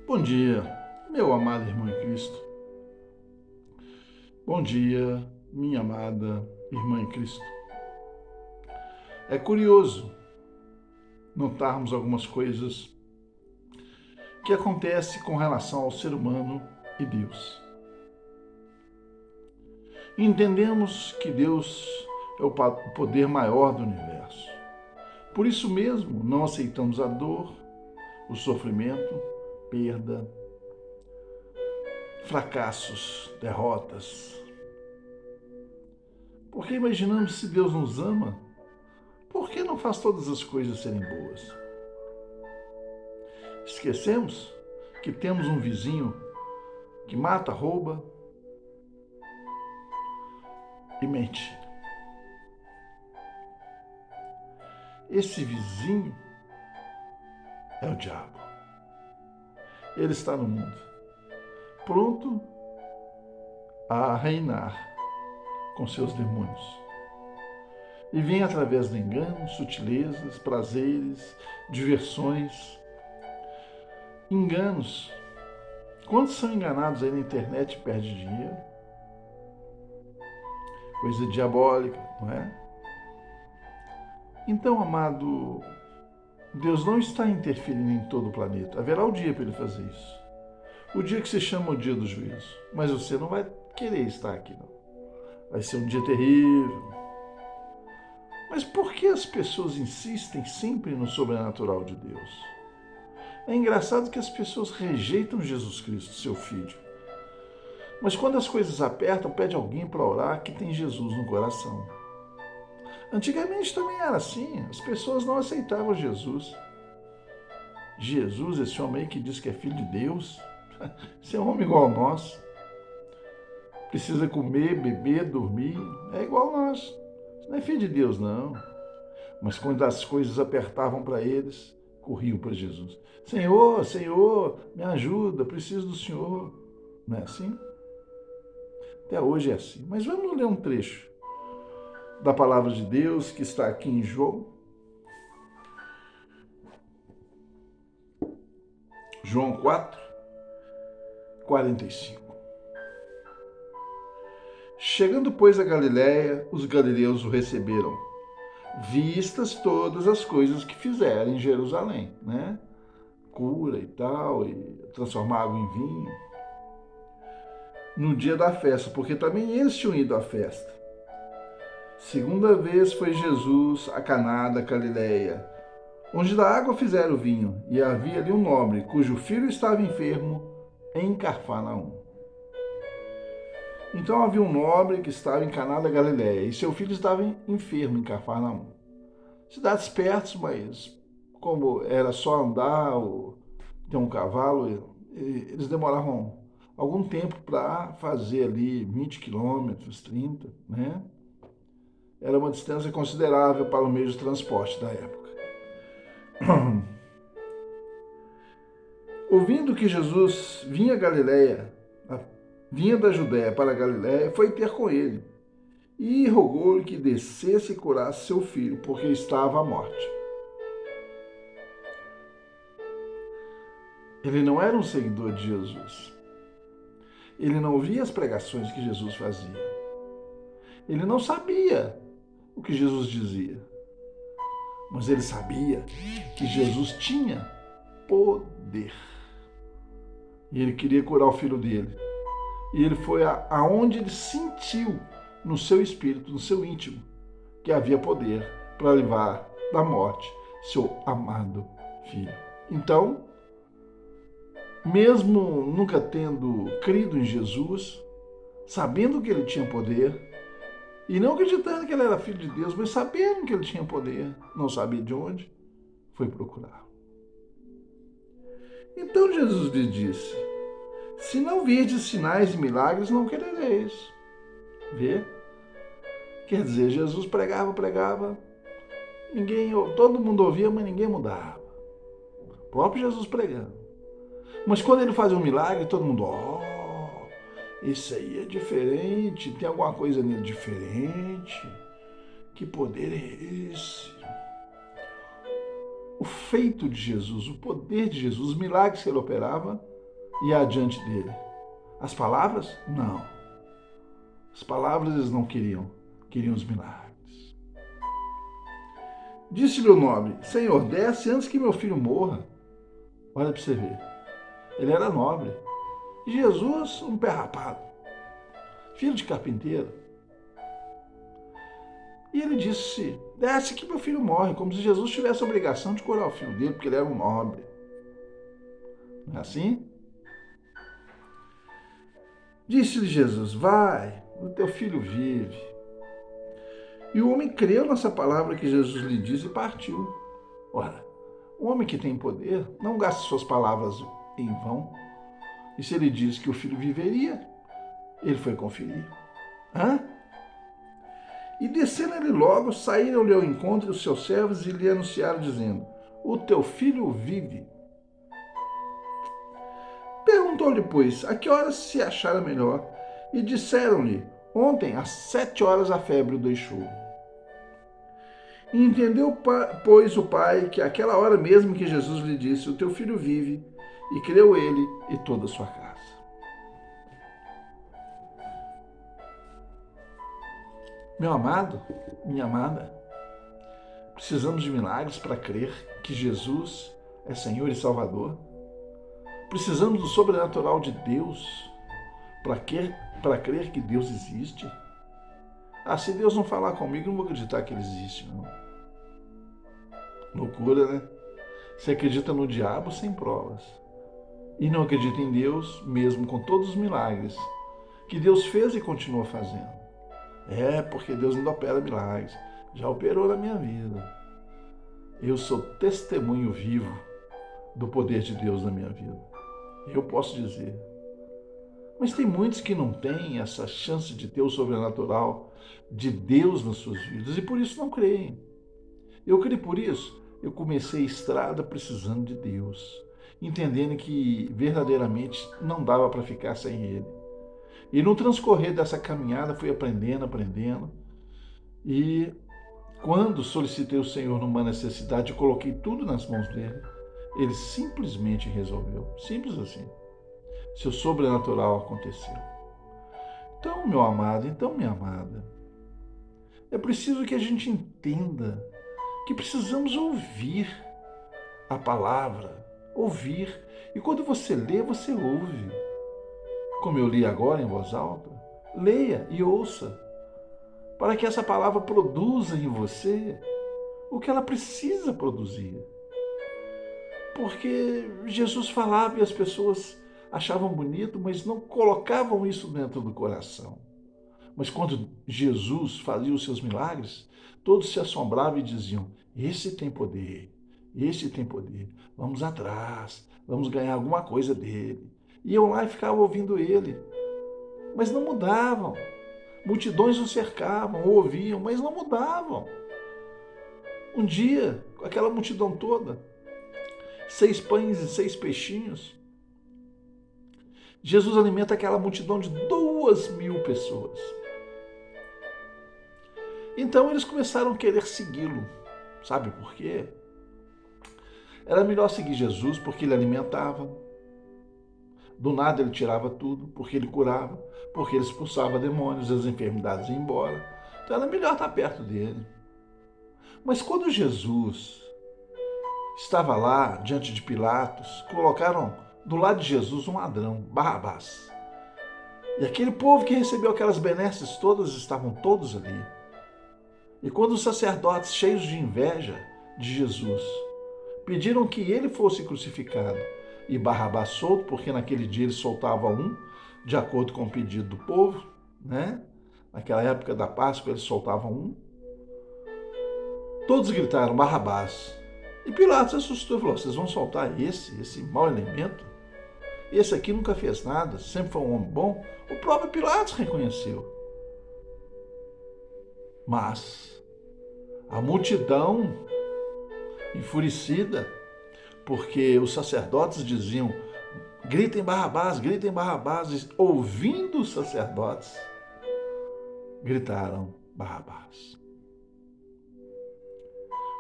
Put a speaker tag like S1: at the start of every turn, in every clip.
S1: Bom dia, meu amado irmão em Cristo. Bom dia, minha amada irmã em Cristo. É curioso notarmos algumas coisas que acontecem com relação ao ser humano e Deus. Entendemos que Deus é o poder maior do universo. Por isso mesmo, não aceitamos a dor, o sofrimento, perda, fracassos, derrotas. Porque imaginamos se Deus nos ama, por que não faz todas as coisas serem boas? Esquecemos que temos um vizinho que mata, rouba e mente. Esse vizinho é o diabo. Ele está no mundo, pronto a reinar com seus demônios. E vem através do engano, sutilezas, prazeres, diversões, enganos. Quantos são enganados aí na internet e perdem dinheiro? Coisa diabólica, não é? Então, amado, Deus não está interferindo em todo o planeta. Haverá o dia para ele fazer isso. O dia que se chama o dia do juízo. Mas você não vai querer estar aqui, não. Vai ser um dia terrível. Mas por que as pessoas insistem sempre no sobrenatural de Deus? É engraçado que as pessoas rejeitam Jesus Cristo, seu Filho. Mas quando as coisas apertam, pede alguém para orar que tem Jesus no coração. Antigamente também era assim, as pessoas não aceitavam Jesus. Jesus, esse homem aí que diz que é filho de Deus, esse é um homem igual a nós. Precisa comer, beber, dormir, é igual a nós. Não é filho de Deus, não. Mas quando as coisas apertavam para eles, corriam para Jesus. Senhor, Senhor, me ajuda, preciso do Senhor. Não é assim? Até hoje é assim. Mas vamos ler um trecho da palavra de Deus que está aqui em João. João 4, 45. Chegando, pois, a Galiléia, os galileus o receberam, vistas todas as coisas que fizeram em Jerusalém, né? Cura e tal, e transformar água em vinho. No dia da festa, porque também eles tinham ido à festa. Segunda vez foi Jesus a Caná da Galiléia, onde da água fizeram vinho, e havia ali um nobre, cujo filho estava enfermo em Cafarnaum. Então havia um nobre que estava em Caná da Galiléia, e seu filho estava enfermo em Cafarnaum. Cidades perto, mas como era só andar ou ter um cavalo, eles demoravam algum tempo para fazer ali 20 quilômetros, 30, né? Era uma distância considerável para o meio de transporte da época. Ouvindo que Jesus vinha da Judéia para a Galiléia, foi ter com ele e rogou-lhe que descesse e curasse seu filho, porque estava à morte. Ele não era um seguidor de Jesus. Ele não via as pregações que Jesus fazia. Ele não sabia o que Jesus dizia. Mas ele sabia que Jesus tinha poder. E ele queria curar o filho dele. E ele foi aonde ele sentiu no seu espírito, no seu íntimo, que havia poder para livrar da morte seu amado filho. Então, mesmo nunca tendo crido em Jesus, sabendo que ele tinha poder, e não acreditando que ele era filho de Deus, mas sabendo que ele tinha poder, não sabia de onde, foi procurar. Então Jesus lhe disse: se não virdes sinais e milagres, não querereis. Vê? Quer dizer, Jesus pregava, todo mundo ouvia, mas ninguém mudava. O próprio Jesus pregando. Mas quando ele fazia um milagre, todo mundo, isso aí é diferente, tem alguma coisa nele diferente. Que poder é esse? O feito de Jesus, o poder de Jesus, os milagres que ele operava, ia adiante dele? As palavras? Não. As palavras eles não queriam, queriam os milagres. Disse-lhe o nobre: Senhor, desce antes que meu filho morra. Olha para você ver. Ele era nobre. E Jesus, um pé rapado, filho de carpinteiro. E ele disse: desce que meu filho morre, como se Jesus tivesse a obrigação de curar o filho dele, porque ele era um nobre. Não é assim? Disse-lhe Jesus: vai, o teu filho vive. E o homem creu nessa palavra que Jesus lhe disse e partiu. Ora, o homem que tem poder não gasta suas palavras em vão. E se ele disse que o filho viveria, ele foi conferir. Hã? E descendo ele logo, saíram-lhe ao encontro os seus servos e lhe anunciaram, dizendo: o teu filho vive. Perguntou-lhe, pois, a que horas se achara melhor? E disseram-lhe: ontem, às 7 horas, a febre o deixou. E entendeu, pois, o pai que aquela hora mesmo que Jesus lhe disse: o teu filho vive, e creu ele e toda a sua casa. Meu amado, minha amada, precisamos de milagres para crer que Jesus é Senhor e Salvador. Precisamos do sobrenatural de Deus para crer que Deus existe. Se Deus não falar comigo, não vou acreditar que Ele existe, não. Loucura, né? Você acredita no diabo sem provas. E não acredita em Deus, mesmo com todos os milagres que Deus fez e continua fazendo. Porque Deus ainda opera milagres. Já operou na minha vida. Eu sou testemunho vivo do poder de Deus na minha vida. Eu posso dizer. Mas tem muitos que não têm essa chance de ter o sobrenatural de Deus nas suas vidas e por isso não creem. Eu creio por isso. Eu comecei a estrada precisando de Deus, entendendo que verdadeiramente não dava para ficar sem Ele. E no transcorrer dessa caminhada fui aprendendo. E quando solicitei o Senhor numa necessidade, eu coloquei tudo nas mãos dele. Ele simplesmente resolveu. Simples assim. Seu sobrenatural aconteceu. Então, meu amado, minha amada, é preciso que a gente entenda que precisamos ouvir a palavra, ouvir. E quando você lê, você ouve. Como eu li agora em voz alta, leia e ouça, para que essa palavra produza em você o que ela precisa produzir. Porque Jesus falava e as pessoas achavam bonito, mas não colocavam isso dentro do coração. Mas quando Jesus fazia os seus milagres, todos se assombravam e diziam: esse tem poder, vamos atrás, vamos ganhar alguma coisa dele. Iam lá e ficavam ouvindo ele, mas não mudavam. Multidões o cercavam, o ouviam, mas não mudavam. Um dia, com aquela multidão toda, 6 pães e 6 peixinhos, Jesus alimenta aquela multidão de 2.000 pessoas. Então eles começaram a querer segui-lo. Sabe por quê? Era melhor seguir Jesus porque ele alimentava. Do nada ele tirava tudo, porque ele curava, porque ele expulsava demônios, as enfermidades iam embora. Então era melhor estar perto dele. Mas quando Jesus estava lá, diante de Pilatos, colocaram do lado de Jesus um ladrão, Barrabás. E aquele povo que recebeu aquelas benesses todas, estavam todos ali. E quando os sacerdotes, cheios de inveja de Jesus, pediram que ele fosse crucificado e Barrabás solto, porque naquele dia ele soltava um, de acordo com o pedido do povo, né? Naquela época da Páscoa eles soltavam um. Todos gritaram: Barrabás. E Pilatos assustou e falou: vocês vão soltar esse mau elemento? Esse aqui nunca fez nada, sempre foi um homem bom. O próprio Pilatos reconheceu. Mas a multidão, enfurecida, porque os sacerdotes diziam: gritem Barrabás, e, ouvindo os sacerdotes, gritaram Barrabás.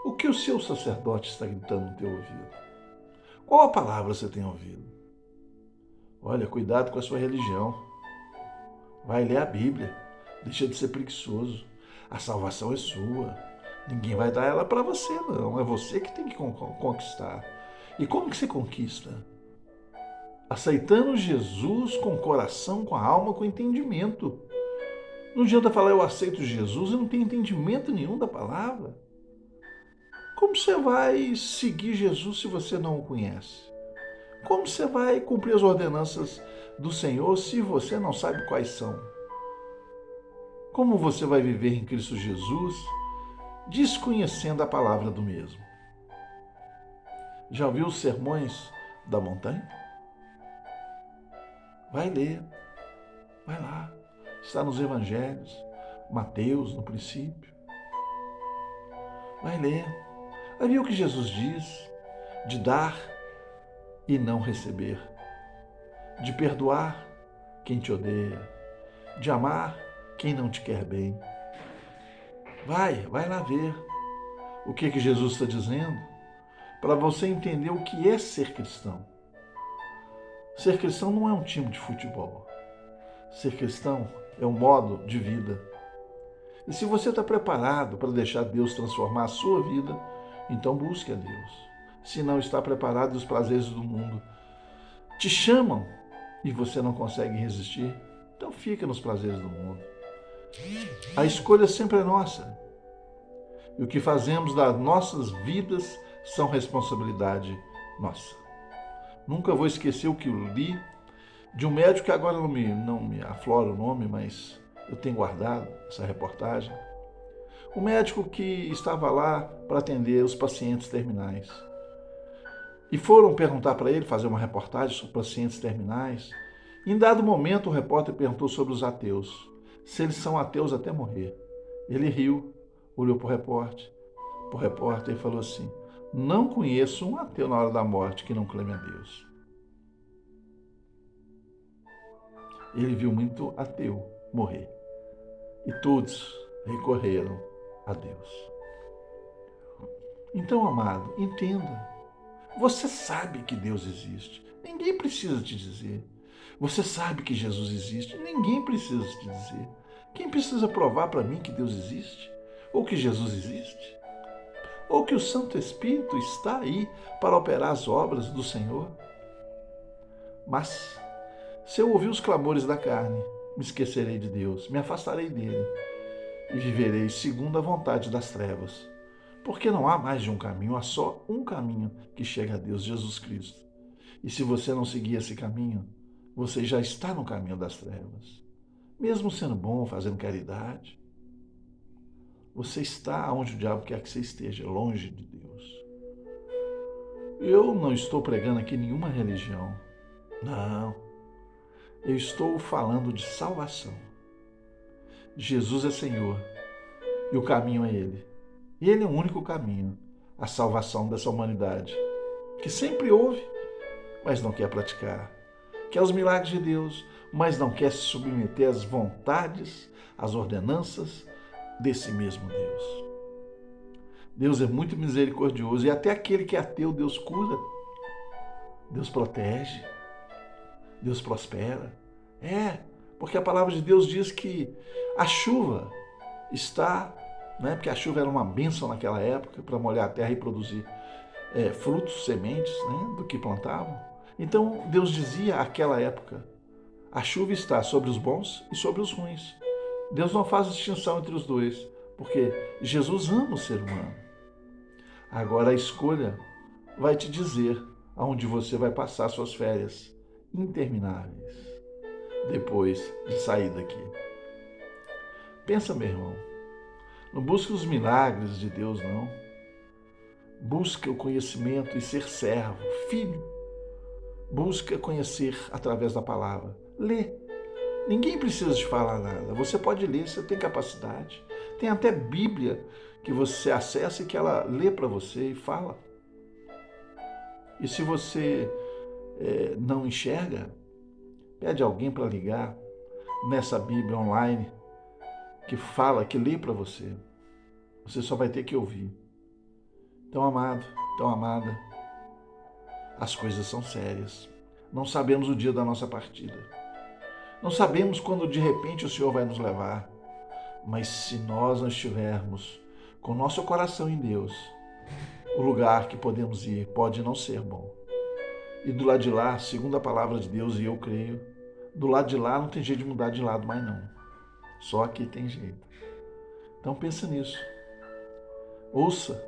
S1: O que o seu sacerdote está gritando no teu ouvido? Qual a palavra você tem ouvido? Olha, cuidado com a sua religião. Vai ler a Bíblia. Deixa de ser preguiçoso. A salvação é sua. Ninguém vai dar ela para você, não. É você que tem que conquistar. E como que você conquista? Aceitando Jesus com o coração, com a alma, com o entendimento. Não adianta falar eu aceito Jesus e não tem entendimento nenhum da palavra. Como você vai seguir Jesus se você não o conhece? Como você vai cumprir as ordenanças do Senhor se você não sabe quais são? Como você vai viver em Cristo Jesus desconhecendo a palavra do mesmo? Já ouviu os sermões da montanha? Vai ler, vai lá. Está nos evangelhos, Mateus no princípio. Vai ler. Vai ver o que Jesus diz de dar e não receber, de perdoar quem te odeia, de amar quem não te quer bem. Vai lá ver o que Jesus está dizendo para você entender o que é ser cristão. Ser cristão não é um time de futebol. Ser cristão é um modo de vida. E se você está preparado para deixar Deus transformar a sua vida, então busque a Deus. Se não está preparado, os prazeres do mundo te chamam e você não consegue resistir, então fica nos prazeres do mundo. A escolha sempre é nossa. E o que fazemos das nossas vidas são responsabilidade nossa. Nunca vou esquecer o que eu li de um médico que agora não me aflora o nome, mas eu tenho guardado essa reportagem. Um médico que estava lá para atender os pacientes terminais. E foram perguntar para ele, fazer uma reportagem sobre pacientes terminais. Em dado momento, o repórter perguntou sobre os ateus, se eles são ateus até morrer. Ele riu, olhou para o repórter e falou assim: não conheço um ateu na hora da morte que não clame a Deus. Ele viu muito ateu morrer. E todos recorreram a Deus. Então, amado, entenda. Você sabe que Deus existe. Ninguém precisa te dizer. Você sabe que Jesus existe. Ninguém precisa te dizer. Quem precisa provar para mim que Deus existe? Ou que Jesus existe? Ou que o Santo Espírito está aí para operar as obras do Senhor? Mas, se eu ouvir os clamores da carne, me esquecerei de Deus, me afastarei dele e viverei segundo a vontade das trevas. Porque não há mais de um caminho, há só um caminho que chega a Deus, Jesus Cristo. E se você não seguir esse caminho, você já está no caminho das trevas. Mesmo sendo bom, fazendo caridade, você está onde o diabo quer que você esteja, longe de Deus. Eu não estou pregando aqui nenhuma religião. Não. Eu estou falando de salvação. Jesus é Senhor e o caminho é Ele. E Ele é o único caminho, a salvação dessa humanidade, que sempre ouve, mas não quer praticar. Quer os milagres de Deus, mas não quer se submeter às vontades, às ordenanças desse mesmo Deus. Deus é muito misericordioso e até aquele que é ateu, Deus cura, Deus protege, Deus prospera. Porque a palavra de Deus diz que a chuva está, porque a chuva era uma bênção naquela época para molhar a terra e produzir frutos, sementes do que plantavam. Então Deus dizia àquela época: a chuva está sobre os bons e sobre os ruins. Deus não faz distinção entre os dois, porque Jesus ama o ser humano. Agora a escolha vai te dizer aonde você vai passar suas férias intermináveis depois de sair daqui. Pensa, meu irmão, não busca os milagres de Deus, não. Busca o conhecimento e ser servo, filho. Busca conhecer através da palavra. Lê. Ninguém precisa te falar nada. Você pode ler, você tem capacidade. Tem até Bíblia que você acessa e que ela lê para você e fala. E se você não enxerga, pede alguém para ligar nessa Bíblia online que fala, que lê para você. Você só vai ter que ouvir. Então, amado, então amada, as coisas são sérias. Não sabemos o dia da nossa partida. Não sabemos quando de repente o Senhor vai nos levar. Mas se nós não estivermos com nosso coração em Deus, o lugar que podemos ir pode não ser bom. E do lado de lá, segundo a palavra de Deus, e eu creio, do lado de lá não tem jeito de mudar de lado mais não. Só aqui tem jeito. Então pensa nisso. Ouça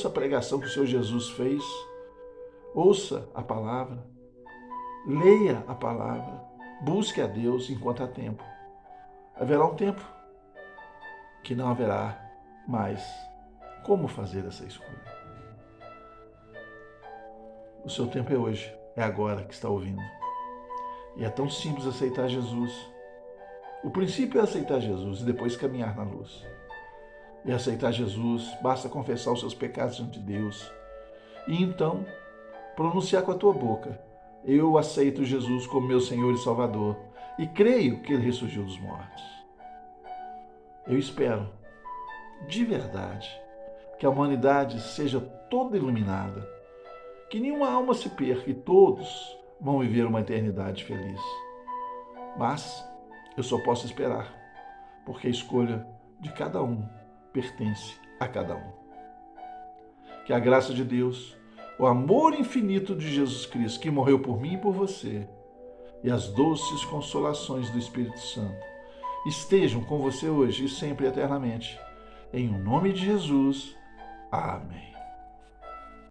S1: a pregação que o Senhor Jesus fez. Ouça a palavra. Leia a palavra. Busque a Deus enquanto há tempo. Haverá um tempo que não haverá mais como fazer essa escolha. O seu tempo é hoje, é agora que está ouvindo. E é tão simples aceitar Jesus. O princípio é aceitar Jesus e depois caminhar na luz. E aceitar Jesus, basta confessar os seus pecados diante de Deus. E então, pronunciar com a tua boca: eu aceito Jesus como meu Senhor e Salvador e creio que Ele ressurgiu dos mortos. Eu espero, de verdade, que a humanidade seja toda iluminada, que nenhuma alma se perca e todos vão viver uma eternidade feliz. Mas eu só posso esperar, porque a escolha de cada um pertence a cada um. Que a graça de Deus, o amor infinito de Jesus Cristo, que morreu por mim e por você, e as doces consolações do Espírito Santo estejam com você hoje e sempre eternamente. Em nome de Jesus. Amém.